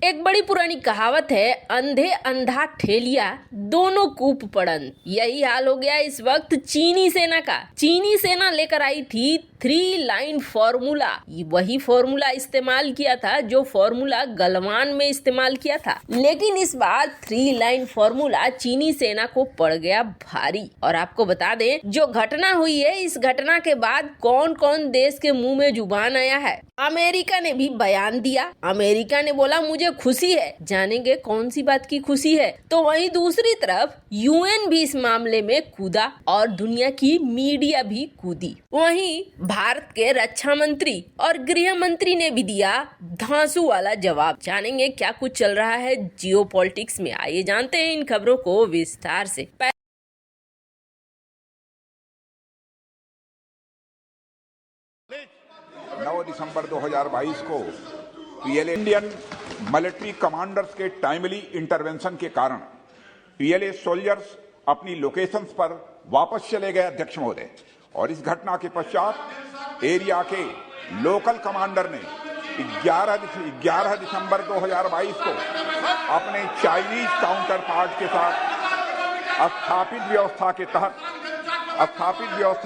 एक बड़ी पुरानी कहावत है, अंधे अंधा ठेलिया दोनों कूप पड़न। यही हाल हो गया इस वक्त चीनी सेना का। चीनी सेना लेकर आई थी 3 लाइन फॉर्मूला। वही फॉर्मूला इस्तेमाल किया था जो फॉर्मूला गलवान में इस्तेमाल किया था, लेकिन इस बार 3 लाइन फॉर्मूला चीनी सेना को पड़ गया भारी। और आपको बता दें, जो घटना हुई है, इस घटना के बाद कौन कौन देश के मुंह में जुबान आया है। अमेरिका ने भी बयान दिया। अमेरिका ने बोला मुझे खुशी है। जानेंगे कौन सी बात की खुशी है। तो वहीं दूसरी तरफ यूएन भी इस मामले में कूदा और दुनिया की मीडिया भी कूदी। वहीं भारत के रक्षा मंत्री और गृह मंत्री ने भी दिया धांसू वाला जवाब। जानेंगे क्या कुछ चल रहा है जियोपॉलिटिक्स में। आइए जानते हैं इन खबरों को विस्तार से। 9 दिसंबर 2022 को पीएलए इंडियन मिलिट्री कमांडर्स के टाइमली इंटरवेंशन के कारण पीएलए सोल्जर्स अपनी लोकेशंस पर वापस चले गए अध्यक्ष महोदय। और इस घटना के पश्चात एरिया के लोकल कमांडर ने 11 दिसंबर 2022 को अपने चाइनीज काउंटर पार्ट के साथ स्थापित व्यवस्था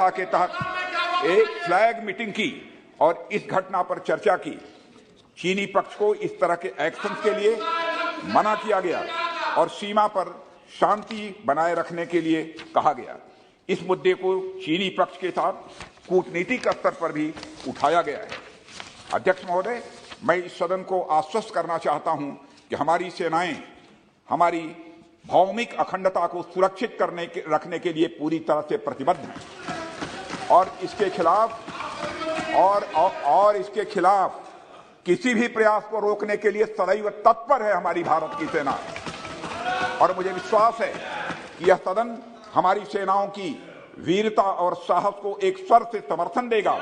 के तहत एक फ्लैग मीटिंग की और इस घटना पर चर्चा की। चीनी पक्ष को इस तरह के एक्शन के लिए मना किया गया और सीमा पर शांति बनाए रखने के लिए कहा गया। इस मुद्दे को चीनी पक्ष के साथ कूटनीतिक स्तर पर भी उठाया गया है। अध्यक्ष महोदय, मैं इस सदन को आश्वस्त करना चाहता हूं कि हमारी सेनाएं हमारी भौमिक अखंडता को सुरक्षित रखने के लिए पूरी तरह से प्रतिबद्ध हैं और इसके खिलाफ किसी भी प्रयास को रोकने के लिए सदैव तत्पर है हमारी भारत की सेना। और मुझे विश्वास है कि यह सदन हमारी सेनाओं की वीरता और साहस को एक स्वर से समर्थन देगा।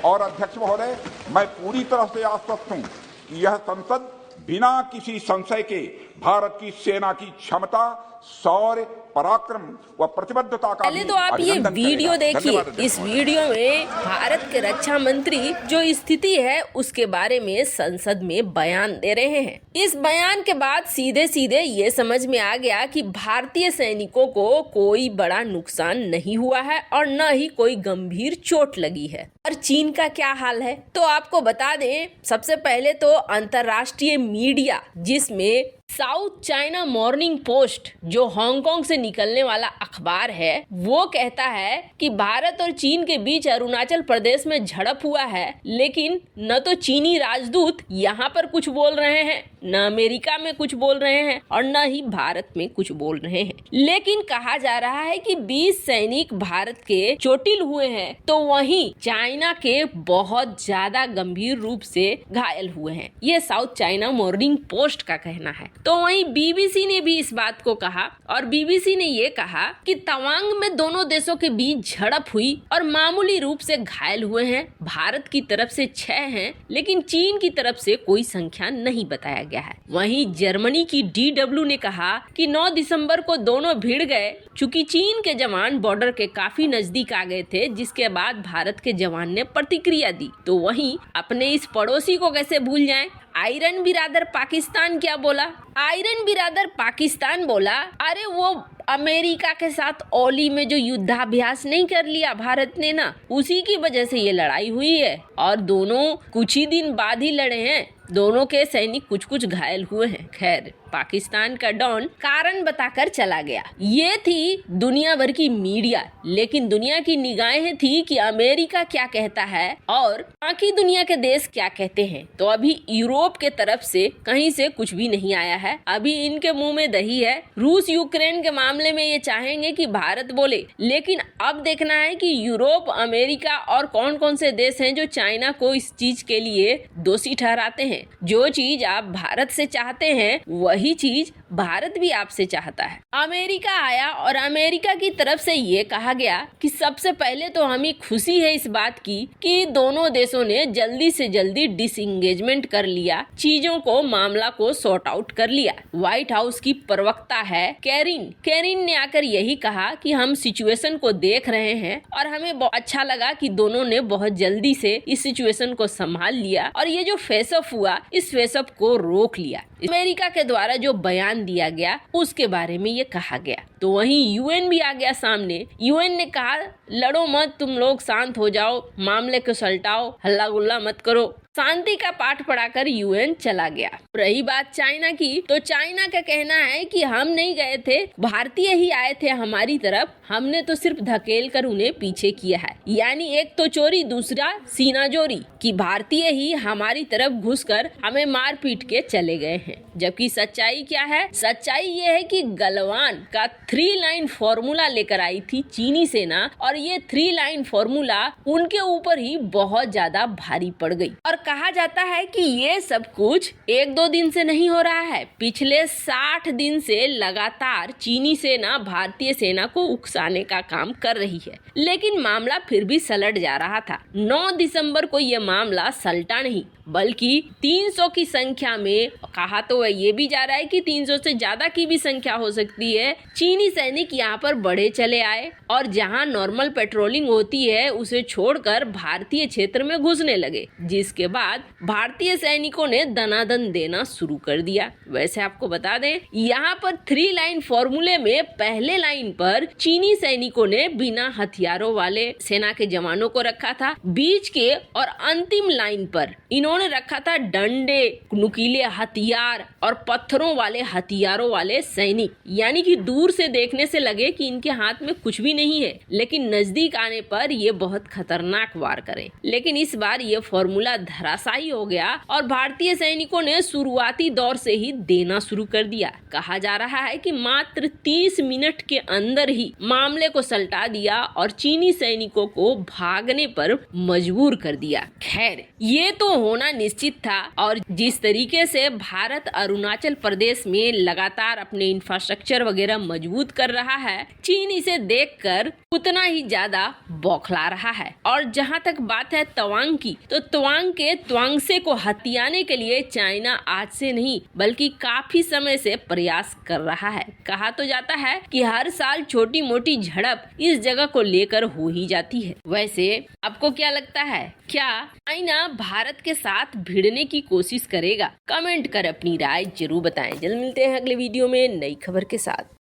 और अध्यक्ष महोदय, मैं पूरी तरह से आश्वस्त हूं कि यह संसद बिना किसी संशय के भारत की सेना की क्षमता, शौर्य, पराक्रम व प्रतिबद्धता का पहले तो आप ये वीडियो देखिए। इस वीडियो में भारत के रक्षा मंत्री जो स्थिति है उसके बारे में संसद में बयान दे रहे हैं। इस बयान के बाद सीधे सीधे ये समझ में आ गया कि भारतीय सैनिकों को कोई बड़ा नुकसान नहीं हुआ है और न ही कोई गंभीर चोट लगी है। और चीन का क्या हाल है तो आपको बता दें। सबसे पहले तो अंतर्राष्ट्रीय मीडिया, जिसमें साउथ चाइना मॉर्निंग पोस्ट जो हांगकांग से निकलने वाला अखबार है, वो कहता है कि भारत और चीन के बीच अरुणाचल प्रदेश में झड़प हुआ है, लेकिन न तो चीनी राजदूत यहाँ पर कुछ बोल रहे हैं, न अमेरिका में कुछ बोल रहे हैं और न ही भारत में कुछ बोल रहे हैं। लेकिन कहा जा रहा है कि 20 सैनिक भारत के चोटिल हुए हैं, तो वहीं चाइना के बहुत ज्यादा गंभीर रूप से घायल हुए हैं। ये साउथ चाइना मॉर्निंग पोस्ट का कहना है। तो वहीं बीबीसी ने भी इस बात को कहा और बीबीसी ने ये कहा कि तवांग में दोनों देशों के बीच झड़प हुई और मामूली रूप से घायल हुए हैं। भारत की तरफ से 6 हैं, लेकिन चीन की तरफ से कोई संख्या नहीं बताया गया है। वहीं जर्मनी की DW ने कहा कि 9 दिसंबर को दोनों भिड़ गए, चूंकि चीन के जवान बॉर्डर के काफी नजदीक आ गए थे, जिसके बाद भारत के जवान ने प्रतिक्रिया दी। तो वहीं अपने इस पड़ोसी को कैसे भूल जाएं। आयरन बिरादर पाकिस्तान क्या बोला। आयरन बिरादर पाकिस्तान बोला, अरे वो अमेरिका के साथ ओली में जो युद्धाभ्यास नहीं कर लिया भारत ने ना, उसी की वजह से ये लड़ाई हुई है और दोनों कुछ ही दिन बाद ही लड़े हैं। दोनों के सैनिक कुछ घायल हुए हैं। खैर, पाकिस्तान का डॉन कारण बताकर चला गया। ये थी दुनिया भर की मीडिया, लेकिन दुनिया की निगाहें थी कि अमेरिका क्या कहता है और बाकी दुनिया के देश क्या कहते हैं। तो अभी यूरोप के तरफ से कहीं से कुछ भी नहीं आया है। अभी इनके मुंह में दही है। रूस यूक्रेन के मामले में ये चाहेंगे कि भारत बोले, लेकिन अब देखना है कि यूरोप, अमेरिका और कौन कौन से देश हैं जो चाइना को इस चीज के लिए दोषी ठहराते हैं। जो चीज आप भारत से चाहते हैं वही चीज भारत भी आपसे चाहता है। अमेरिका आया और अमेरिका की तरफ से ये कहा गया कि सबसे पहले तो हमें खुशी है इस बात की कि दोनों देशों ने जल्दी से जल्दी डिसएंगेजमेंट कर लिया, चीजों को, मामला को सॉर्ट आउट कर लिया। व्हाइट हाउस की प्रवक्ता है कैरिन ने आकर यही कहा कि हम सिचुएशन को देख रहे हैं और हमें बहुत अच्छा लगा कि दोनों ने बहुत जल्दी से इस सिचुएशन को संभाल लिया और ये जो फेस ऑफ हुआ, इस फेस ऑफ को रोक लिया। अमेरिका के द्वारा जो बयान दिया गया उसके बारे में ये कहा गया। तो वहीं यूएन भी आ गया सामने। यूएन ने कहा लड़ो मत, तुम लोग शांत हो जाओ, मामले को सुलटाओ, हल्ला गुल्ला मत करो। शांति का पाठ पढ़ाकर यूएन चला गया। रही बात चाइना की, तो चाइना का कहना है कि हम नहीं गए थे, भारतीय ही आए थे हमारी तरफ, हमने तो सिर्फ धकेल कर उन्हें पीछे किया है। यानी एक तो चोरी, दूसरा सीना जोरी, कि भारतीय ही हमारी तरफ घुसकर हमें मार पीट के चले गए हैं। जबकि सच्चाई क्या है? सच्चाई ये है कि गलवान का 3 लाइन फॉर्मूला लेकर आई थी चीनी सेना और ये 3 लाइन फॉर्मूला उनके ऊपर ही बहुत ज्यादा भारी पड़ गई। और कहा जाता है कि ये सब कुछ 1-2 दिन से नहीं हो रहा है, पिछले 60 दिन से लगातार चीनी सेना भारतीय सेना को उकसाने का काम कर रही है। लेकिन मामला फिर भी सलट जा रहा था। 9 दिसंबर को ये मामला सलटा नहीं, बल्कि 300 की संख्या में, कहा तो ये भी जा रहा है कि 300 से ज्यादा की भी संख्या हो सकती है, चीनी सैनिक यहाँ पर बढ़े चले आए और जहाँ नॉर्मल पेट्रोलिंग होती है उसे छोड़कर भारतीय क्षेत्र में घुसने लगे, जिसके बाद भारतीय सैनिकों ने दनादन देना शुरू कर दिया। वैसे आपको बता दें, यहाँ पर 3 लाइन फॉर्मूले में पहले लाइन पर चीनी सैनिकों ने बिना हथियारों वाले सेना के जवानों को रखा था, बीच के और अंतिम लाइन पर इन्होंने रखा था डंडे, नुकीले हथियार और पत्थरों वाले हथियारों वाले सैनिक। यानी कि दूर से देखने से लगे कि इनके हाथ में कुछ भी नहीं है, लेकिन नजदीक आने पर ये बहुत खतरनाक वार करें। लेकिन इस बार ये फॉर्मूला धराशायी हो गया और भारतीय सैनिकों ने शुरुआती दौर से ही देना शुरू कर दिया। कहा जा रहा है कि मात्र 30 मिनट के अंदर ही मामले को सलटा दिया और चीनी सैनिकों को भागने पर मजबूर कर दिया। खैर, ये तो होना निश्चित था और जिस तरीके से भारत अरुणाचल प्रदेश में लगातार अपने इंफ्रास्ट्रक्चर वगैरह मजबूत कर रहा है, चीन इसे देखकर उतना ही ज्यादा बौखला रहा है। और जहां तक बात है तवांग की, तो तवांग के त्वांगसे को हथियाने के लिए चाइना आज से नहीं बल्कि काफी समय से प्रयास कर रहा है। कहा तो जाता है कि हर साल छोटी मोटी झड़प इस जगह को लेकर हो ही जाती है। वैसे आपको क्या लगता है, क्या चाइना भारत के साथ भिड़ने की कोशिश करेगा? कमेंट कर अपनी राय जरूर बताएं। जल्द मिलते हैं अगले वीडियो में नई खबर के साथ।